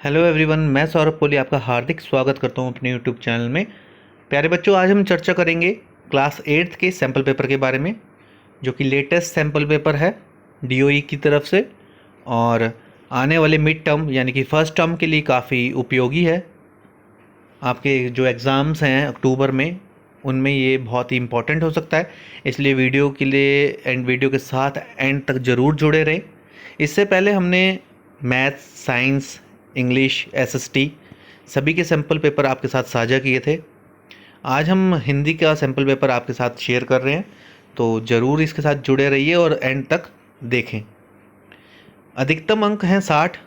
Hello everyone, मैं सौरभ कोहली आपका हार्दिक स्वागत करता हूं अपने यूट्यूब चैनल में। प्यारे बच्चों, आज हम चर्चा करेंगे क्लास 8th के सैम्पल पेपर के बारे में, जो कि लेटेस्ट सैम्पल पेपर है डीओई की तरफ से और आने वाले मिड टर्म यानी कि फर्स्ट टर्म के लिए काफ़ी उपयोगी है। आपके जो एग्ज़ाम्स हैं अक्टूबर में, उनमें ये बहुत ही इम्पोर्टेंट हो सकता है, इसलिए वीडियो के लिए एंड वीडियो के साथ एंड तक ज़रूर जुड़े रहें। इससे पहले हमने मैथ्स, साइंस, इंग्लिश, एसएसटी सभी के सैम्पल पेपर आपके साथ साझा किए थे। आज हम हिंदी का सैम्पल पेपर आपके साथ शेयर कर रहे हैं, तो ज़रूर इसके साथ जुड़े रहिए और एंड तक देखें। अधिकतम अंक हैं 60,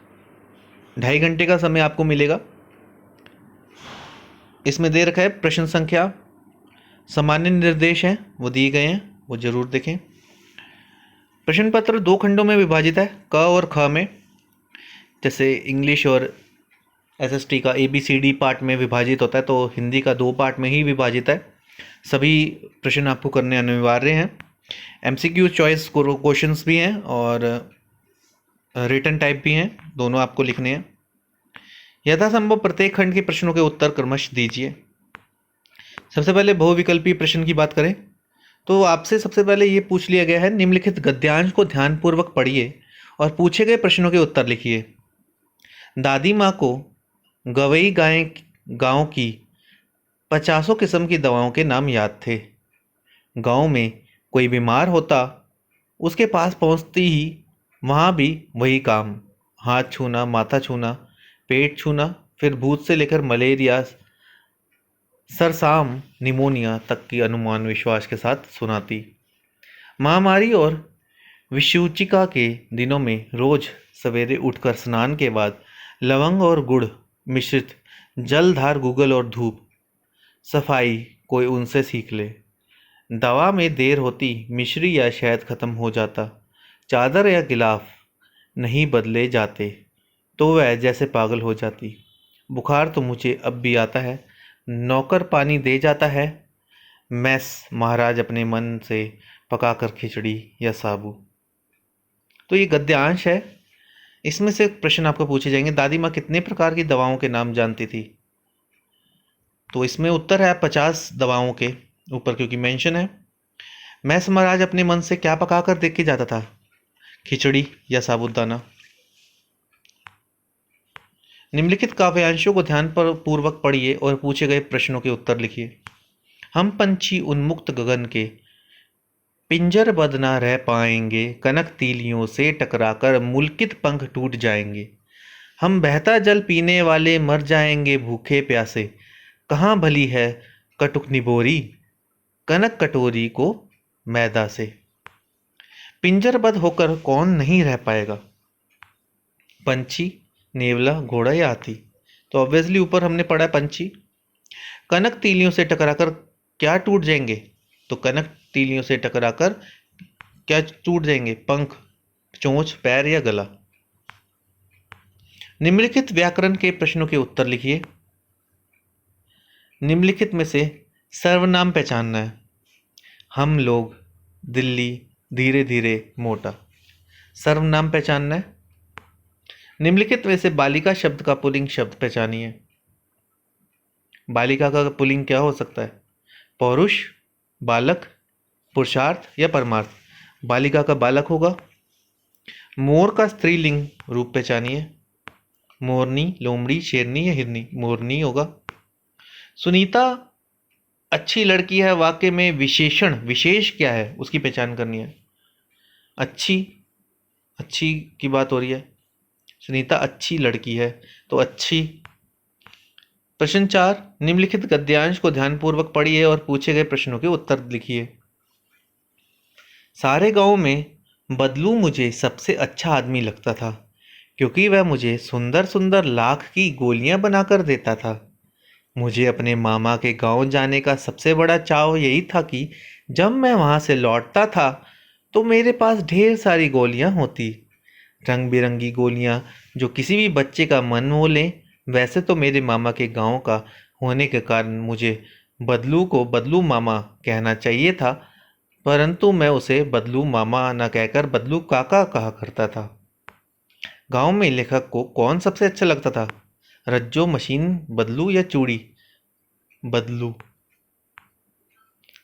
2.5 घंटे का समय आपको मिलेगा। इसमें दे रखा है प्रश्न संख्या, सामान्य निर्देश हैं वो दिए गए हैं, वो ज़रूर देखें। प्रश्न पत्र 2 खंडों में विभाजित है, क और ख में। जैसे इंग्लिश और एसएसटी का ABCD पार्ट में विभाजित होता है, तो हिंदी का 2 पार्ट में ही विभाजित है। सभी प्रश्न आपको करने अनिवार्य हैं। MCQ चॉइस क्वेश्चंस भी हैं और रिटन टाइप भी हैं, दोनों आपको लिखने हैं। यथासंभव प्रत्येक खंड के प्रश्नों के उत्तर क्रमश दीजिए। सबसे पहले बहुविकल्पीय प्रश्न की बात करें तो आपसे सबसे पहले ये पूछ लिया गया है, निम्नलिखित गद्यांश को ध्यानपूर्वक पढ़िए और पूछे गए प्रश्नों के उत्तर लिखिए। दादी माँ को गवई गांव की 50 किस्म की दवाओं के नाम याद थे। गांव में कोई बीमार होता, उसके पास पहुंचती ही वहाँ भी वही काम, हाथ छूना, माथा छूना, पेट छूना, फिर भूत से लेकर मलेरिया, सरसाम, निमोनिया तक की अनुमान विश्वास के साथ सुनाती। महामारी और विषूचिका के दिनों में रोज सवेरे उठकर स्नान के बाद लवंग और गुड़ मिश्रित जलधार, गूगल और धूप सफाई कोई उनसे सीख ले। दवा में देर होती, मिश्री या शहद खत्म हो जाता, चादर या गिलाफ नहीं बदले जाते तो वह जैसे पागल हो जाती। बुखार तो मुझे अब भी आता है, नौकर पानी दे जाता है, मैस महाराज अपने मन से पकाकर खिचड़ी या साबू। तो ये गद्यांश है, इसमें से प्रश्न आपको पूछे जाएंगे। दादी माँ कितने प्रकार की दवाओं के नाम जानती थी? तो इसमें उत्तर है 50 दवाओं के ऊपर, क्योंकि मेंशन है। मैस महाराज अपने मन से क्या पका कर देख के जाता था? खिचड़ी या साबूदाना। निम्नलिखित काव्यांशों को ध्यान पूर्वक पढ़िए और पूछे गए प्रश्नों के उत्तर लिखिए। हम पंछी उन्मुक्त गगन के पिंजरबद्ध न रह पाएंगे, कनक तीलियों से टकराकर मुल्कित पंख टूट जाएंगे। हम बहता जल पीने वाले मर जाएंगे भूखे प्यासे, कहाँ भली है कटुक निबोरी, कनक कटोरी को मैदा से। पिंजरबद्ध होकर कौन नहीं रह पाएगा? पंछी, नेवला, घोड़ा या हाथी? तो ऑब्वियसली ऊपर हमने पढ़ा पंछी। कनक तीलियों से टकराकर क्या टूट जाएंगे? तो कनक तीलियों से टकराकर क्या टूट जाएंगे? पंख, चोंच, पैर या गला। निम्नलिखित व्याकरण के प्रश्नों के उत्तर लिखिए। निम्नलिखित में से सर्वनाम पहचानना है। हम लोग, दिल्ली, धीरे धीरे, मोटा। सर्वनाम पहचानना है। निम्नलिखित में से बालिका शब्द का पुल्लिंग शब्द पहचानिए। बालिका का पुल्लिंग क्या हो सकता है? पौरुष, बालक, पुरुषार्थ या परमार्थ? बालिका का बालक होगा। मोर का स्त्रीलिंग रूप पहचानिए। मोरनी, लोमड़ी, शेरनी या हिरनी? मोरनी होगा। सुनीता अच्छी लड़की है वाक्य में विशेषण विशेष क्या है उसकी पहचान करनी है। अच्छी, अच्छी की बात हो रही है, सुनीता अच्छी लड़की है तो अच्छी। प्रश्न 4, निम्नलिखित गद्यांश को ध्यानपूर्वक पढ़िए और पूछे गए प्रश्नों के उत्तर लिखिए। सारे गांव में बदलू मुझे सबसे अच्छा आदमी लगता था, क्योंकि वह मुझे सुंदर सुंदर लाख की गोलियां बनाकर देता था। मुझे अपने मामा के गांव जाने का सबसे बड़ा चाव यही था कि जब मैं वहां से लौटता था तो मेरे पास ढेर सारी गोलियां होती, रंग बिरंगी गोलियां जो किसी भी बच्चे का मन मोह लें। वैसे तो मेरे मामा के गांव का होने के कारण मुझे बदलू को बदलू मामा कहना चाहिए था, परंतु मैं उसे बदलू मामा न कहकर बदलू काका कहा करता था। गांव में लेखक को कौन सबसे अच्छा लगता था? रज्जो मशीन बदलू या चूड़ी? बदलू।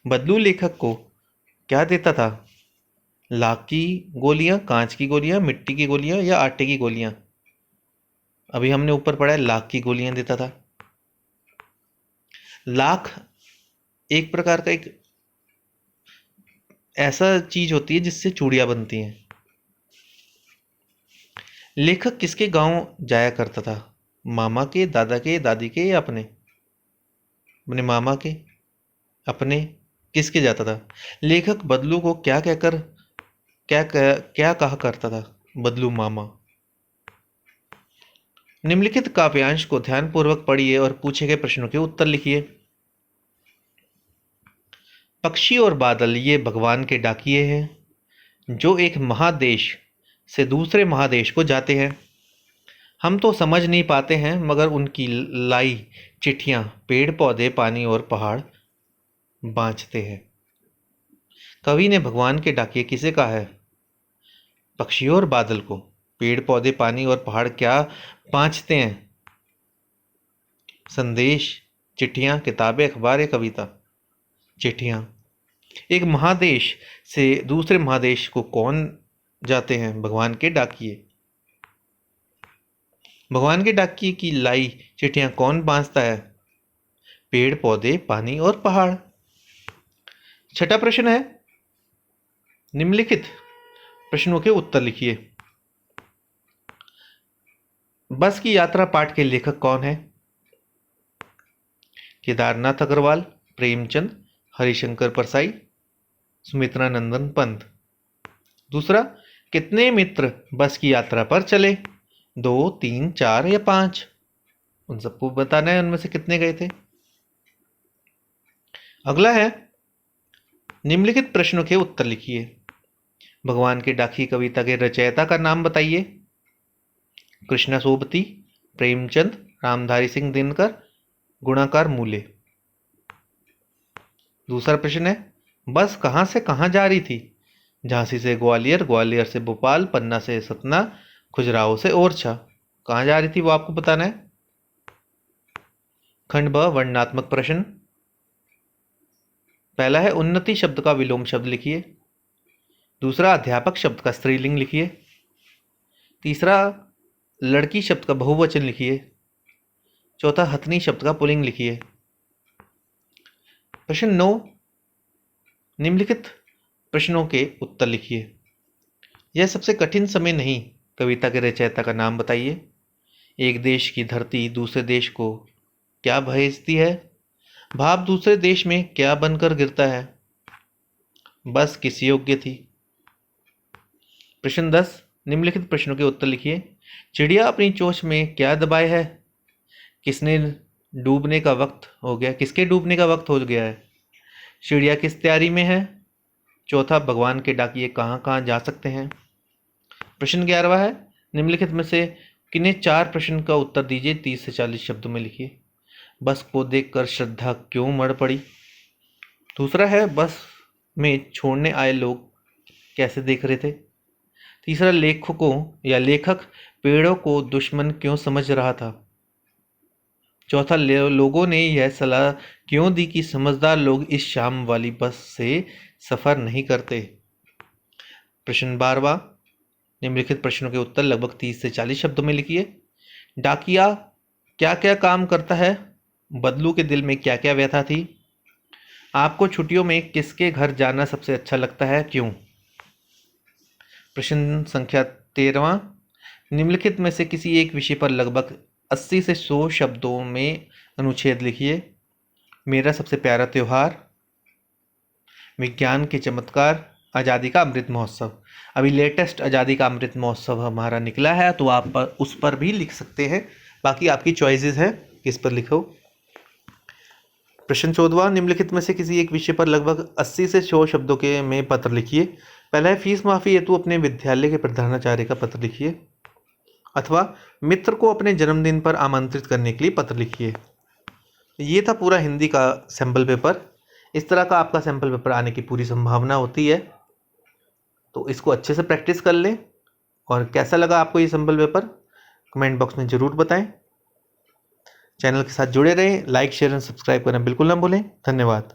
बदलू लेखक को क्या देता था? लाख की गोलियां, कांच की गोलियां, मिट्टी की गोलियां या आटे की गोलियां? अभी हमने ऊपर पढ़ा है लाख की गोलियां देता था। लाख एक प्रकार का एक ऐसा चीज होती है जिससे चूड़ियां बनती हैं। लेखक किसके गांव जाया करता था? मामा के, दादा के, दादी के या अपने? अपने मामा के। अपने किसके जाता था? लेखक बदलू को क्या कहकर क्या कहा करता था? बदलू मामा। निम्नलिखित काव्यांश को ध्यानपूर्वक पढ़िए और पूछे गए प्रश्नों के उत्तर लिखिए। पक्षी और बादल ये भगवान के डाकिए हैं जो एक महादेश से दूसरे महादेश को जाते हैं। हम तो समझ नहीं पाते हैं मगर उनकी लाई चिट्ठियां पेड़ पौधे पानी और पहाड़ बाँचते हैं। कवि ने भगवान के डाकिए किसे कहा है? पक्षी और बादल को। पेड़ पौधे पानी और पहाड़ क्या बाँचते हैं? संदेश, चिट्ठियां, किताबें, अखबार या कविता? चिट्ठियां। एक महादेश से दूसरे महादेश को कौन जाते हैं? भगवान के डाकिए। भगवान के डाकिए की लाई चिट्ठियां कौन बांधता है? पेड़ पौधे पानी और पहाड़। छठा प्रश्न है, निम्नलिखित प्रश्नों के उत्तर लिखिए। बस की यात्रा पाठ के लेखक कौन है? केदारनाथ अग्रवाल, प्रेमचंद, हरिशंकर परसाई, सुमित्रा नंदन पंत। दूसरा, कितने मित्र बस की यात्रा पर चले? 2, 3, 4 या 5? उन सबको बताना है उनमें से कितने गए थे। अगला है, निम्नलिखित प्रश्नों के उत्तर लिखिए। भगवान के डाकिए कविता के रचयिता का नाम बताइए। कृष्णा सोबती, प्रेमचंद, रामधारी सिंह दिनकर, गुणाकार मूले। दूसरा प्रश्न है, बस कहां से कहां जा रही थी? झांसी से ग्वालियर, ग्वालियर से भोपाल, पन्ना से सतना, खजुराहो से ओरछा। कहां जा रही थी वो आपको बताना है। खंड ब, वर्णनात्मक प्रश्न। पहला है, उन्नति शब्द का विलोम शब्द लिखिए। दूसरा, अध्यापक शब्द का स्त्रीलिंग लिखिए। तीसरा, लड़की शब्द का बहुवचन लिखिए। चौथा, हथनी शब्द का पुल्लिंग लिखिए। प्रश्न 9, निम्नलिखित प्रश्नों के उत्तर लिखिए। यह सबसे कठिन समय नहीं, कविता के रचयिता का नाम बताइए। एक देश की धरती दूसरे देश को क्या भेजती है? भाप दूसरे देश में क्या बनकर गिरता है? बस किस योग्य थी? प्रश्न 10, निम्नलिखित प्रश्नों के उत्तर लिखिए। चिड़िया अपनी चोंच में क्या दबाए है? किसके डूबने का वक्त हो गया है? चिड़िया किस तैयारी में है? चौथा, भगवान के डाकिए कहाँ कहाँ जा सकते हैं? प्रश्न 11वां है, निम्नलिखित में से किन्हीं 4 प्रश्न का उत्तर दीजिए। 30 से 40 शब्दों में लिखिए। बस को देखकर श्रद्धा क्यों मर पड़ी? दूसरा है, बस में छोड़ने आए लोग कैसे देख रहे थे? तीसरा, लेखक पेड़ों को दुश्मन क्यों समझ रहा था? चौथा, लोगों ने यह सलाह क्यों दी कि समझदार लोग इस शाम वाली बस से सफर नहीं करते? प्रश्न 12वां, निम्नलिखित प्रश्नों के उत्तर लगभग 30 से 40 शब्दों में लिखिए। डाकिया क्या क्या काम करता है? बदलू के दिल में क्या क्या व्यथा थी? आपको छुट्टियों में किसके घर जाना सबसे अच्छा लगता है, क्यों? प्रश्न संख्या 13वां, निम्नलिखित में से किसी एक विषय पर लगभग 80 से 100 शब्दों में अनुच्छेद लिखिए। मेरा सबसे प्यारा त्योहार, विज्ञान के चमत्कार, आज़ादी का अमृत महोत्सव। अभी लेटेस्ट आज़ादी का अमृत महोत्सव हमारा निकला है तो आप उस पर भी लिख सकते हैं, बाकी आपकी चॉइसेस है किस पर लिखो। प्रश्न 14वां, निम्नलिखित में से किसी एक विषय पर लगभग 80 से 100 शब्दों के में पत्र लिखिए। पहला है, फीस माफ़ी हेतु अपने विद्यालय के प्रधानाचार्य का पत्र लिखिए, अथवा मित्र को अपने जन्मदिन पर आमंत्रित करने के लिए पत्र लिखिए। ये था पूरा हिंदी का सैम्पल पेपर। इस तरह का आपका सैम्पल पेपर आने की पूरी संभावना होती है, तो इसको अच्छे से प्रैक्टिस कर लें। और कैसा लगा आपको ये सैम्पल पेपर कमेंट बॉक्स में ज़रूर बताएं। चैनल के साथ जुड़े रहें। लाइक शेयर एंड सब्सक्राइब करना बिल्कुल ना भूलें। धन्यवाद।